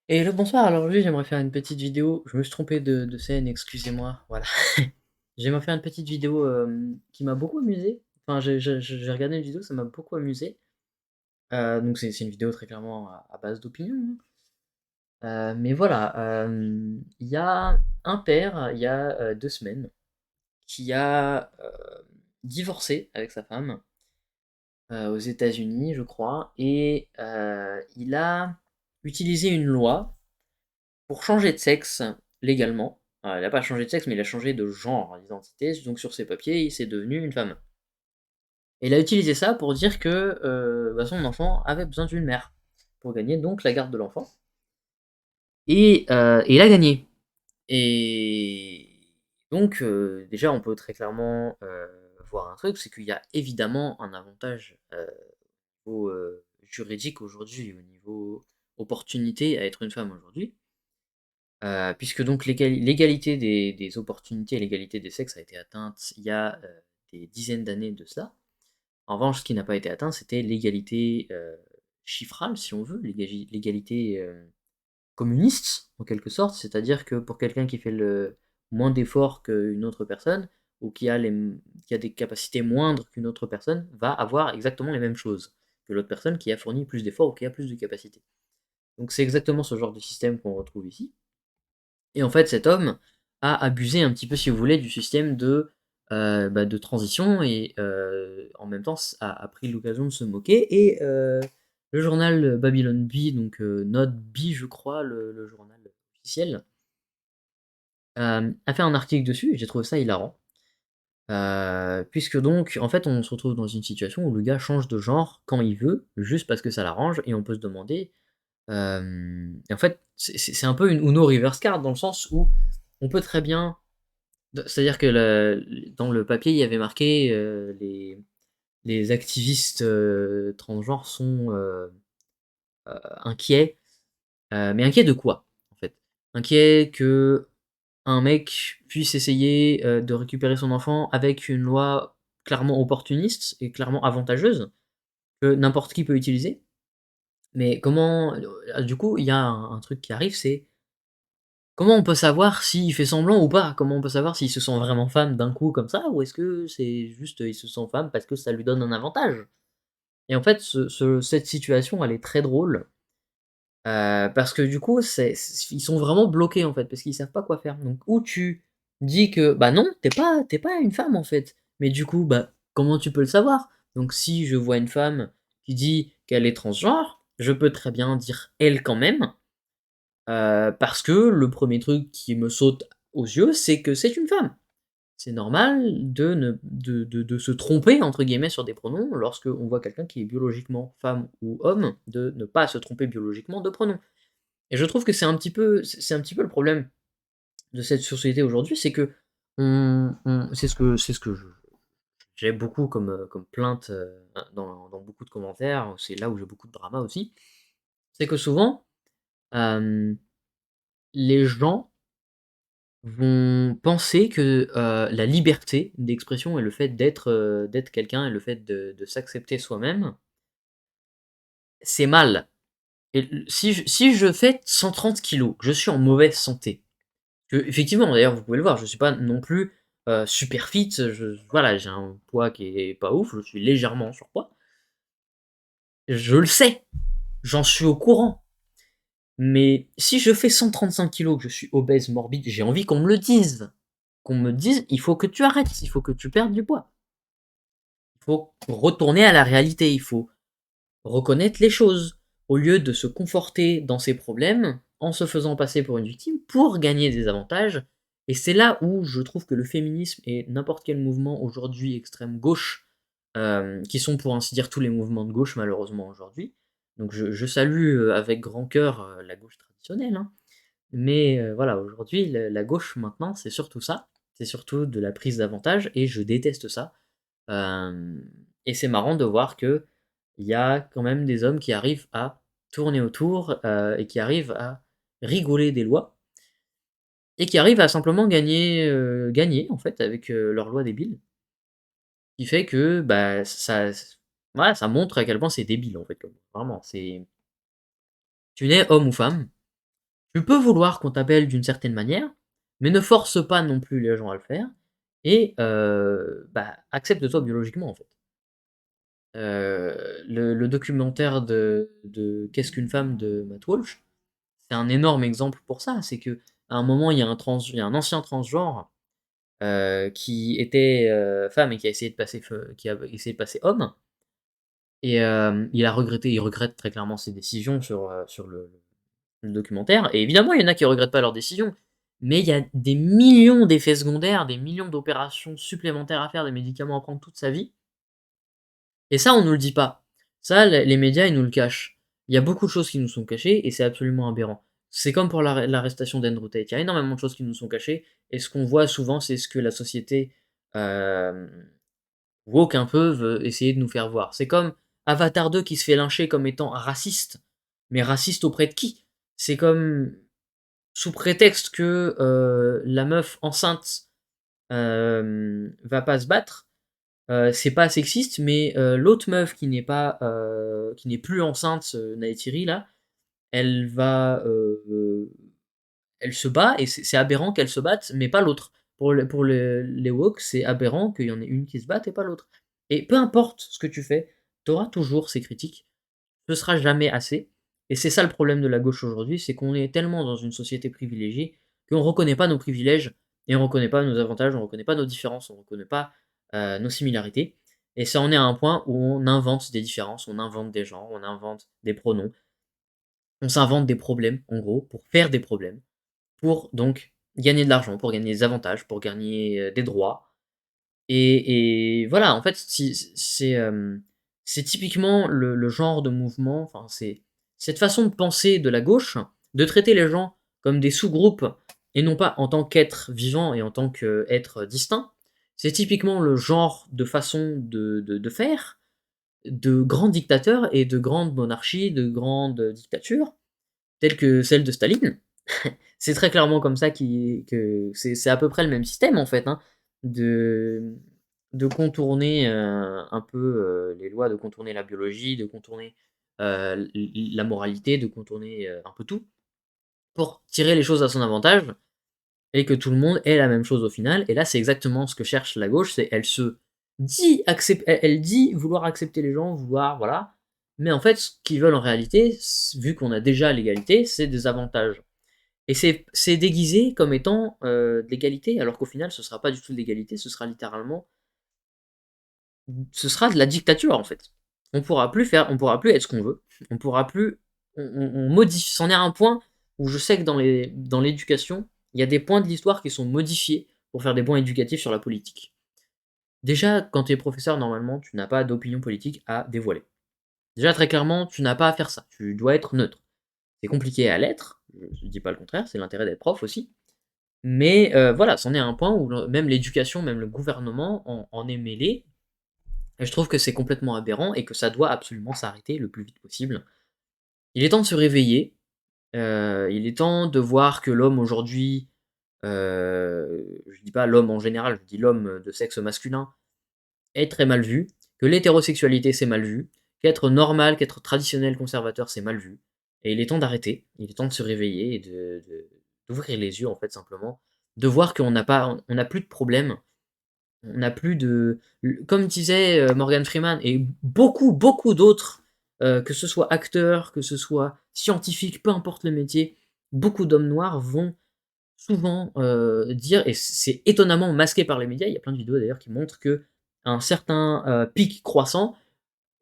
Et le bonsoir, alors aujourd'hui j'aimerais faire une petite vidéo, je me suis trompé de scène, excusez-moi, voilà. J'aimerais faire une petite vidéo qui m'a beaucoup amusé, enfin j'ai regardé une vidéo, ça m'a beaucoup amusé. Donc c'est une vidéo très clairement à base d'opinion, hein. Mais voilà, il y a un père, il y a 2 semaines, qui a divorcé avec sa femme aux États-Unis, je crois, et il a utilisé une loi pour changer de sexe légalement. Il n'a pas changé de sexe, mais il a changé de genre d'identité. Donc sur ses papiers, c'est devenu une femme. Et il a utilisé ça pour dire que son enfant avait besoin d'une mère pour gagner donc la garde de l'enfant. Et il a gagné. Et donc déjà, on peut très clairement voir un truc, c'est qu'il y a évidemment un avantage au juridique aujourd'hui, au niveau opportunité à être une femme aujourd'hui. Puisque donc l'égalité des opportunités et l'égalité des sexes a été atteinte il y a des dizaines d'années de cela. En revanche, ce qui n'a pas été atteint, c'était l'égalité chiffrale, si on veut, l'égalité communiste, en quelque sorte, c'est-à-dire que pour quelqu'un qui fait le moins d'efforts qu'une autre personne, ou qui a des capacités moindres qu'une autre personne, va avoir exactement les mêmes choses que l'autre personne qui a fourni plus d'efforts ou qui a plus de capacités. Donc c'est exactement ce genre de système qu'on retrouve ici. Et en fait, cet homme a abusé un petit peu, si vous voulez, du système de transition et en même temps a pris l'occasion de se moquer. Et le journal Babylon Bee, donc Note Bee, je crois, le journal officiel, a fait un article dessus et j'ai trouvé ça hilarant. Puisque donc, en fait, on se retrouve dans une situation où le gars change de genre quand il veut, juste parce que ça l'arrange, et on peut se demander. Et en fait, c'est un peu une Uno reverse card dans le sens où on peut très bien. C'est-à-dire que dans le papier, il y avait marqué les activistes transgenres sont inquiets. Mais inquiets de quoi, en fait? Inquiets que un mec puisse essayer de récupérer son enfant avec une loi clairement opportuniste et clairement avantageuse que n'importe qui peut utiliser. Mais comment. Du coup, il y a un truc qui arrive, c'est comment on peut savoir s'il fait semblant ou pas? Comment on peut savoir s'il se sent vraiment femme d'un coup comme ça? Ou est-ce que c'est juste, il se sent femme parce que ça lui donne un avantage? Et en fait, cette situation, elle est très drôle, parce que du coup, ils sont vraiment bloqués, en fait, parce qu'ils savent pas quoi faire. Donc ou tu dis que: «Bah non, t'es pas une femme, en fait». Mais du coup, bah, comment tu peux le savoir? Donc si je vois une femme qui dit qu'elle est transgenre, je peux très bien dire «elle» quand même, parce que le premier truc qui me saute aux yeux, c'est que c'est une femme. C'est normal de ne de se «tromper» entre guillemets sur des pronoms lorsque on voit quelqu'un qui est biologiquement femme ou homme, de ne pas se tromper biologiquement de pronom. Et je trouve que c'est un petit peu le problème de cette société aujourd'hui, c'est que c'est ce que j'ai beaucoup comme plainte, dans beaucoup de commentaires, c'est là où j'ai beaucoup de drama aussi. C'est que souvent, hem, les gens vont penser que, la liberté d'expression et le fait d'être quelqu'un et le fait de s'accepter soi-même, c'est mal. Et si je fais 130 kilos, que je suis en mauvaise santé, effectivement, d'ailleurs vous pouvez le voir, je suis pas non plus, super fit, voilà, j'ai un poids qui est pas ouf, je suis légèrement en surpoids. Je le sais, j'en suis au courant. Mais si je fais 135 kilos, que je suis obèse, morbide, j'ai envie qu'on me le dise. Qu'on me dise: «Il faut que tu arrêtes, il faut que tu perdes du poids». Il faut retourner à la réalité, il faut reconnaître les choses, au lieu de se conforter dans ses problèmes, en se faisant passer pour une victime, pour gagner des avantages. Et c'est là où je trouve que le féminisme et n'importe quel mouvement aujourd'hui extrême gauche, qui sont pour ainsi dire tous les mouvements de gauche malheureusement aujourd'hui, donc je salue, avec grand cœur, la gauche traditionnelle, hein, mais voilà, aujourd'hui, la gauche maintenant, c'est surtout ça, c'est surtout de la prise d'avantage et je déteste ça. Hem Et c'est marrant de voir que il y a quand même des hommes qui arrivent à tourner autour, et qui arrivent à rigoler des lois et qui arrivent à simplement gagner en fait avec, leurs lois débiles. Qui fait que, bah, voilà, ça montre à quel point c'est débile en fait, comme vraiment, c'est tu nais homme ou femme, Tu peux vouloir qu'on t'appelle d'une certaine manière, mais ne force pas non plus les gens à le faire et bah, accepte-toi biologiquement, en fait. Le documentaire de «Qu'est-ce qu'une femme?» de Matt Walsh, c'est un énorme exemple pour ça. C'est qu'à un moment, il y a un ancien transgenre, qui était, femme et qui a essayé de passer qui a essayé de passer homme et il regrette très clairement ses décisions sur le documentaire et évidemment, il y en a qui regrettent pas leurs décisions, mais il y a des millions d'effets secondaires, des millions d'opérations supplémentaires à faire, des médicaments à prendre toute sa vie et ça, on nous le dit pas. Ça, les médias, ils nous le cachent. Il y a beaucoup de choses qui nous sont cachées et c'est absolument aberrant. C'est comme pour l'arrestation d'Andrew Tate. Il y a énormément de choses qui nous sont cachées et ce qu'on voit souvent, c'est ce que la société, hem, woke un peu veut essayer de nous faire voir. C'est comme Avatar 2 qui se fait lyncher comme étant raciste, mais raciste auprès de qui? C'est comme sous prétexte que, la meuf enceinte, va pas se battre, c'est pas sexiste, mais l'autre meuf qui n'est plus enceinte, Neytiri là, elle va, elle se bat et c'est aberrant qu'elle se batte, mais pas l'autre. Les woke, c'est aberrant qu'il y en ait une qui se batte et pas l'autre. Et peu importe ce que tu fais, tu auras toujours ces critiques. Ce sera jamais assez. Et c'est ça le problème de la gauche aujourd'hui, c'est qu'on est tellement dans une société privilégiée qu'on reconnaît pas nos privilèges et on reconnaît pas nos avantages, on reconnaît pas nos différences, on reconnaît pas nos similarités. Et ça en est à un point où on invente des différences, on invente des genres, on invente des pronoms, on s'invente des problèmes, en gros, pour faire des problèmes, pour donc gagner de l'argent, pour gagner des avantages, pour gagner des droits. Et voilà, en fait, c'est typiquement le genre de mouvement, enfin, c'est cette façon de penser de la gauche, de traiter les gens comme des sous-groupes et non pas en tant qu'êtres vivants et en tant qu'êtres distincts. C'est typiquement le genre de façon de faire de grands dictateurs et de grandes monarchies, de grandes dictatures, telles que celle de Staline. C'est très clairement comme ça que c'est à peu près le même système en fait, hein, de de contourner, un peu, les lois, de contourner la biologie, de contourner, la moralité, de contourner, un peu tout, pour tirer les choses à son avantage et que tout le monde ait la même chose au final et là, c'est exactement ce que cherche la gauche, c'est elle dit vouloir accepter les gens, vouloir voilà, mais en fait, ce qu'ils veulent en réalité, vu qu'on a déjà l'égalité, c'est des avantages. Et c'est déguisé comme étant, de l'égalité, alors qu'au final, ce sera pas du tout de l'égalité, ce sera de la dictature, en fait. On pourra plus être ce qu'on veut, on pourra plus on modifie c'en est un point où je sais que dans l'éducation, il y a des points de l'histoire qui sont modifiés pour faire des points éducatifs sur la politique. Déjà, quand tu es professeur, normalement, tu n'as pas d'opinion politique à dévoiler. Déjà, très clairement, tu n'as pas à faire ça, tu dois être neutre. C'est compliqué à l'être, je dis pas le contraire, c'est l'intérêt d'être prof aussi. Mais voilà, c'en est un point où même l'éducation, même le gouvernement en est mêlé. Et je trouve que c'est complètement aberrant et que ça doit absolument s'arrêter le plus vite possible. Il est temps de se réveiller. Il est temps de voir que l'homme aujourd'hui, je dis pas l'homme en général, je dis l'homme de sexe masculin, est très mal vu, que l'hétérosexualité c'est mal vu, qu'être normal, qu'être traditionnel, conservateur c'est mal vu. Et il est temps d'arrêter, il est temps de se réveiller et d'ouvrir les yeux en fait simplement, de voir on n'a plus de problème, on n'a plus de comme disait Morgan Freeman et beaucoup, beaucoup d'autres, que ce soit acteurs, que ce soit scientifiques, peu importe le métier, beaucoup d'hommes noirs vont souvent dire, et c'est étonnamment masqué par les médias, il y a plein de vidéos d'ailleurs qui montrent que à un certain pic croissant,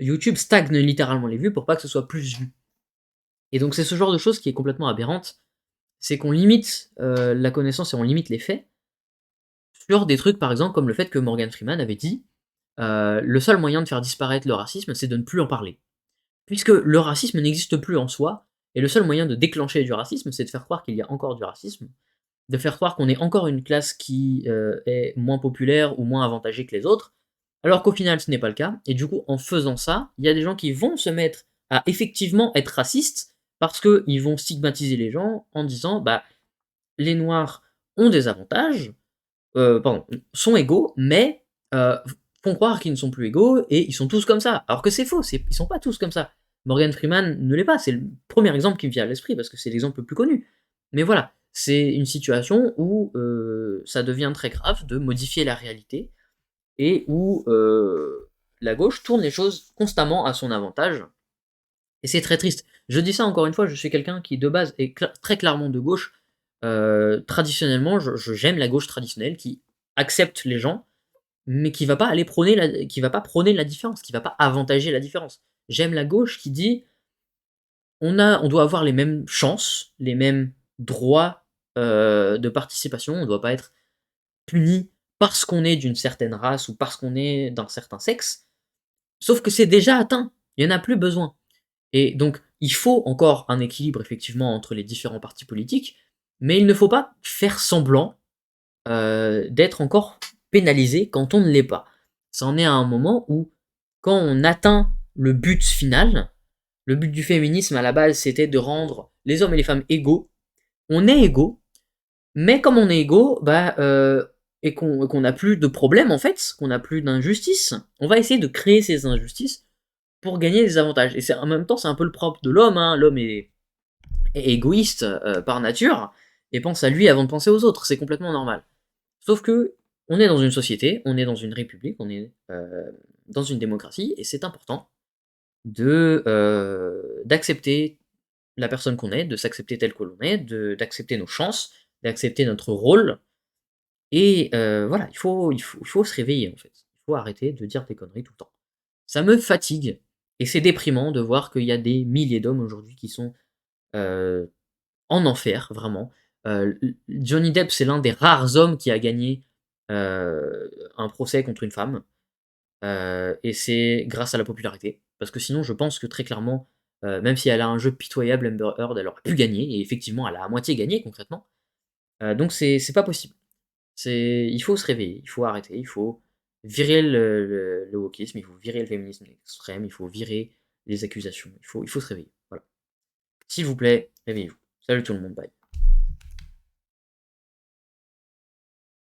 YouTube stagne littéralement les vues pour pas que ce soit plus vu. Et donc c'est ce genre de choses qui est complètement aberrante, c'est qu'on limite la connaissance et on limite les faits sur des trucs par exemple comme le fait que Morgan Freeman avait dit le seul moyen de faire disparaître le racisme, c'est de ne plus en parler. Puisque le racisme n'existe plus en soi, et le seul moyen de déclencher du racisme, c'est de faire croire qu'il y a encore du racisme, de faire croire qu'on est encore une classe qui est moins populaire ou moins avantagée que les autres, alors qu'au final ce n'est pas le cas, et du coup en faisant ça, il y a des gens qui vont se mettre à effectivement être racistes, parce qu'ils vont stigmatiser les gens en disant bah les noirs ont des avantages, pardon, sont égaux, mais font croire qu'ils ne sont plus égaux et ils sont tous comme ça. Alors que c'est faux, ils sont pas tous comme ça. Morgan Freeman ne l'est pas, c'est le premier exemple qui me vient à l'esprit parce que c'est l'exemple le plus connu. Mais voilà, c'est une situation où, ça devient très grave de modifier la réalité et où, la gauche tourne les choses constamment à son avantage et c'est très triste. Je dis ça encore une fois, je suis quelqu'un qui de base est très clairement de gauche. Traditionnellement, j'aime la gauche traditionnelle qui accepte les gens, mais qui va pas prôner la différence, qui va pas avantager la différence. J'aime la gauche qui dit: on doit avoir les mêmes chances, les mêmes droits, de participation, on doit pas être puni parce qu'on est d'une certaine race ou parce qu'on est d'un certain sexe, sauf que c'est déjà atteint, il y en a plus besoin. Et donc, il faut encore un équilibre effectivement entre les différents partis politiques, mais il ne faut pas faire semblant, d'être encore pénalisé quand on ne l'est pas. Ça en est à un moment où, quand on atteint le but final, le but du féminisme à la base c'était de rendre les hommes et les femmes égaux, on est égaux, mais comme on est égaux, bah, et qu'on n'a plus de problème en fait, qu'on n'a plus d'injustice, on va essayer de créer ces injustices pour gagner des avantages. Et c'est en même temps, c'est un peu le propre de l'homme, hein. L'homme est égoïste par nature et pense à lui avant de penser aux autres. C'est complètement normal. Sauf que on est dans une société, on est dans une république, on est dans une démocratie, et c'est important d'accepter la personne qu'on est, de s'accepter tel que l'on est, d'accepter nos chances, d'accepter notre rôle. Et voilà, il faut se réveiller en fait. Il faut arrêter de dire des conneries tout le temps. Ça me fatigue et c'est déprimant de voir qu'il y a des milliers d'hommes aujourd'hui qui sont euh, en enfer, vraiment. Johnny Depp, c'est l'un des rares hommes qui a gagné un procès contre une femme. Et c'est grâce à la popularité. Parce que sinon, je pense que très clairement, même si elle a un jeu pitoyable, Amber Heard, elle aurait pu gagner. Et effectivement, elle a à moitié gagné concrètement. Donc c'est pas possible. Il faut se réveiller, il faut arrêter, il faut virer le wokisme, il faut virer le féminisme extrême, il faut virer les accusations, il faut se réveiller. Voilà. S'il vous plaît, réveillez-vous. Salut tout le monde, bye.